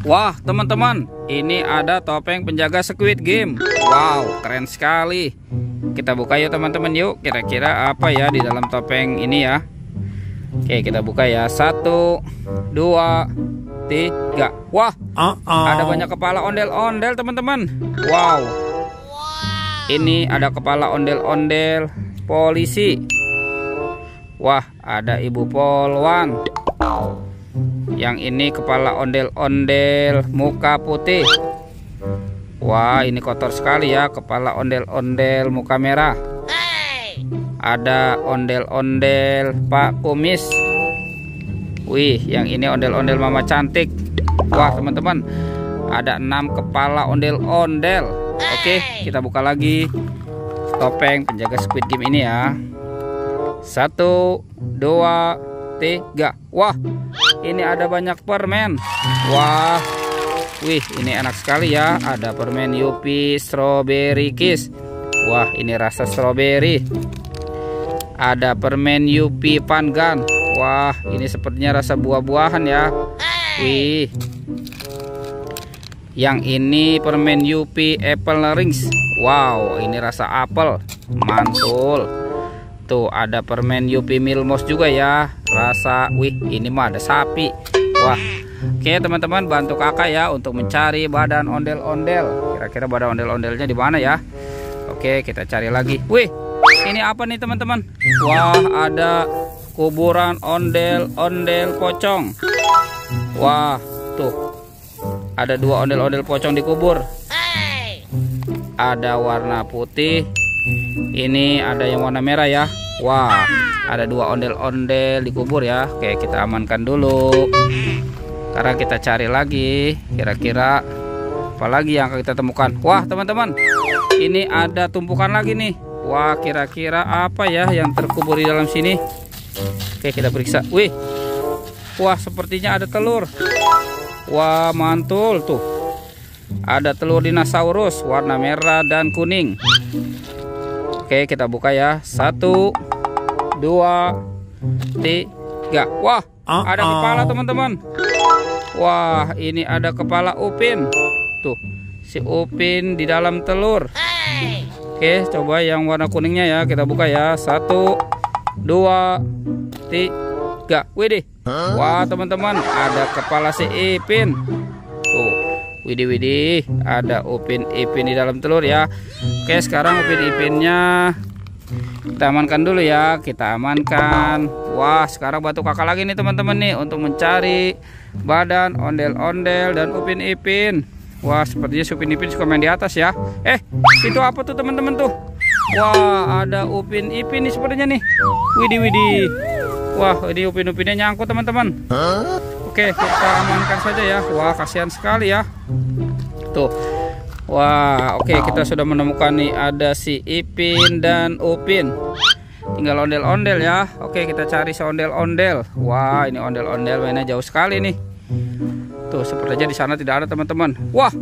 Wah, teman-teman, ini ada topeng penjaga Squid Game. Wow, keren sekali. Kita buka yuk teman-teman, yuk. Kira-kira apa ya di dalam topeng ini ya? Oke, kita buka ya. 1, 2, 3. Wah, ada banyak kepala ondel-ondel teman-teman. Wow, ini ada kepala ondel-ondel polisi. Wah, ada ibu polwan. Yang ini kepala ondel-ondel muka putih. Wah, ini kotor sekali ya, kepala ondel-ondel muka merah. Ada ondel-ondel Pak Kumis. Wih, yang ini ondel-ondel Mama Cantik. Wah, teman-teman, ada 6 kepala ondel-ondel. Oke, kita buka lagi topeng penjaga Squid Game ini ya. 1, 2, 3. Wah, ini ada banyak permen. Wah, wih, ini enak sekali ya. Ada permen Yupi Strawberry Kiss. Wah, ini rasa strawberry. Ada permen Yupi Pangan. Wah, ini sepertinya rasa buah-buahan ya. Wih, yang ini permen Yupi Apple Rings. Wow, ini rasa apel. Mantul. Tuh, ada permen Yupi Milmos juga ya. Rasa, wih, ini mah ada sapi. Wah, oke teman-teman, bantu kakak ya untuk mencari badan ondel-ondel. Kira-kira badan ondel-ondelnya di mana ya? Oke, kita cari lagi. Wih, ini apa nih teman-teman? Wah, ada kuburan ondel-ondel pocong. Wah, tuh, ada 2 ondel-ondel pocong dikubur. Ada warna putih. Ini ada yang warna merah ya. Wah, ada 2 ondel-ondel dikubur ya. Oke, kita amankan dulu. Sekarang kita cari lagi. Kira-kira apa lagi yang akan kita temukan? Wah, teman-teman, ini ada tumpukan lagi nih. Wah, kira-kira apa ya yang terkubur di dalam sini? Oke, kita periksa. Wih, wah, sepertinya ada telur. Wah, mantul tuh. Ada telur dinosaurus warna merah dan kuning. Oke, kita buka ya. 1, 2, 3. Wah, ada kepala teman-teman. Wah, ini ada kepala Upin. Tuh, si Upin di dalam telur. Oke, coba yang warna kuningnya ya. Kita buka ya. 1, 2, 3. Widih. Wah, teman-teman, ada kepala si Ipin. Tuh, widih, ada Upin Ipin di dalam telur ya. Oke, sekarang Upin Ipinnya kita amankan dulu ya. Kita amankan. Wah, sekarang bantu kakak lagi nih teman-teman nih untuk mencari badan ondel-ondel dan Upin Ipin. Wah, sepertinya Upin Ipin suka main di atas ya. Itu apa tuh teman-teman tuh? Wah, ada Upin Ipin nih sepertinya nih. Widih. Wah, ini Upin-Upinnya nyangkut teman-teman. Oke, kita amankan saja ya. Wah, kasihan sekali ya. Tuh. Wah, oke, kita sudah menemukan nih ada si Ipin dan Upin. Tinggal ondel-ondel ya. Oke, kita cari si ondel-ondel. Wah, ini ondel-ondel mainnya jauh sekali nih. Tuh, sepertinya di sana tidak ada teman-teman. Wah,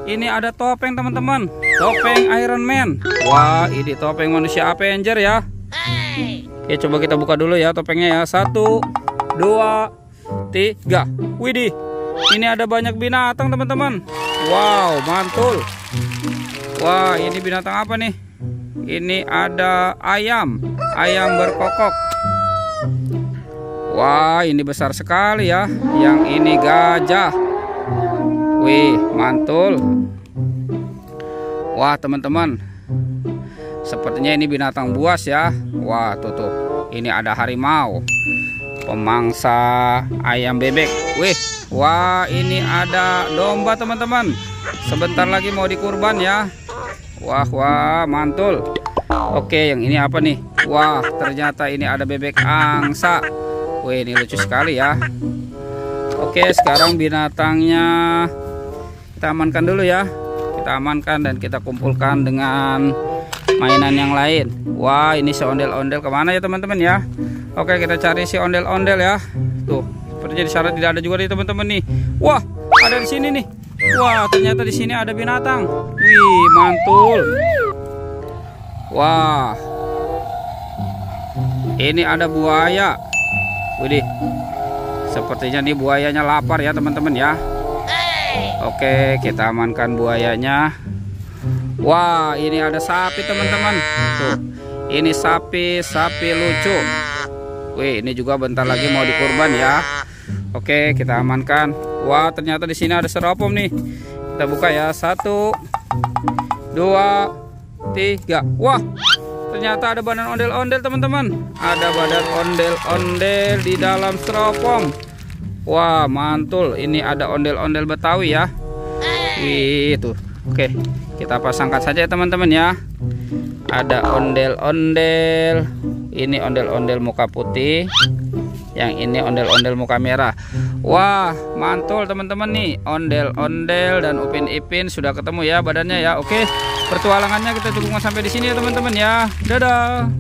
ini ada topeng teman-teman. Topeng Iron Man. Wah, ini topeng manusia Avenger ya. Oke, coba kita buka dulu ya topengnya ya. 1, 2, 3. Widih, ini ada banyak binatang teman-teman. Wow, mantul. Wah, ini binatang apa nih? Ini ada ayam berkokok. Wah, ini besar sekali ya. Yang ini gajah. Wih, mantul. Wah, teman-teman, sepertinya ini binatang buas ya. Wah, tuh. Ini ada harimau, pemangsa ayam bebek. Wih, wah, ini ada domba teman-teman. Sebentar lagi mau dikurban ya. Wah, mantul. Oke, yang ini apa nih? Wah, ternyata ini ada bebek angsa. Wih, ini lucu sekali ya. Oke, sekarang binatangnya kita amankan dulu ya. Kita amankan dan kita kumpulkan dengan mainan yang lain. Wah, ini si ondel-ondel kemana ya teman-teman ya? Oke, kita cari si ondel-ondel ya. Tuh, sepertinya di sana tidak ada juga nih teman-teman nih. Wah, ada di sini nih. Wah, ternyata di sini ada binatang. Wih, mantul. Wah, ini ada buaya. Widih, sepertinya nih buayanya lapar ya teman-teman ya. Oke, kita amankan buayanya. Wah, ini ada sapi teman-teman. Tuh, ini sapi lucu. Wih, ini juga bentar lagi mau dikurban ya. Oke, kita amankan. Wah, ternyata di sini ada seropom nih. Kita buka ya. 1, 2, 3. Wah, ternyata ada badan ondel-ondel teman-teman. Ada badan ondel-ondel di dalam seropom. Wah, mantul. Ini ada ondel-ondel Betawi ya. Itu. Oke, kita pasangkan saja teman-teman ya. Ada ondel-ondel. Ini ondel-ondel muka putih. Yang ini ondel-ondel muka merah. Wah, mantul teman-teman nih. Ondel-ondel dan Upin Ipin sudah ketemu ya badannya ya. Oke, pertualangannya kita cukupkan sampai di sini ya teman-teman ya. Dadah.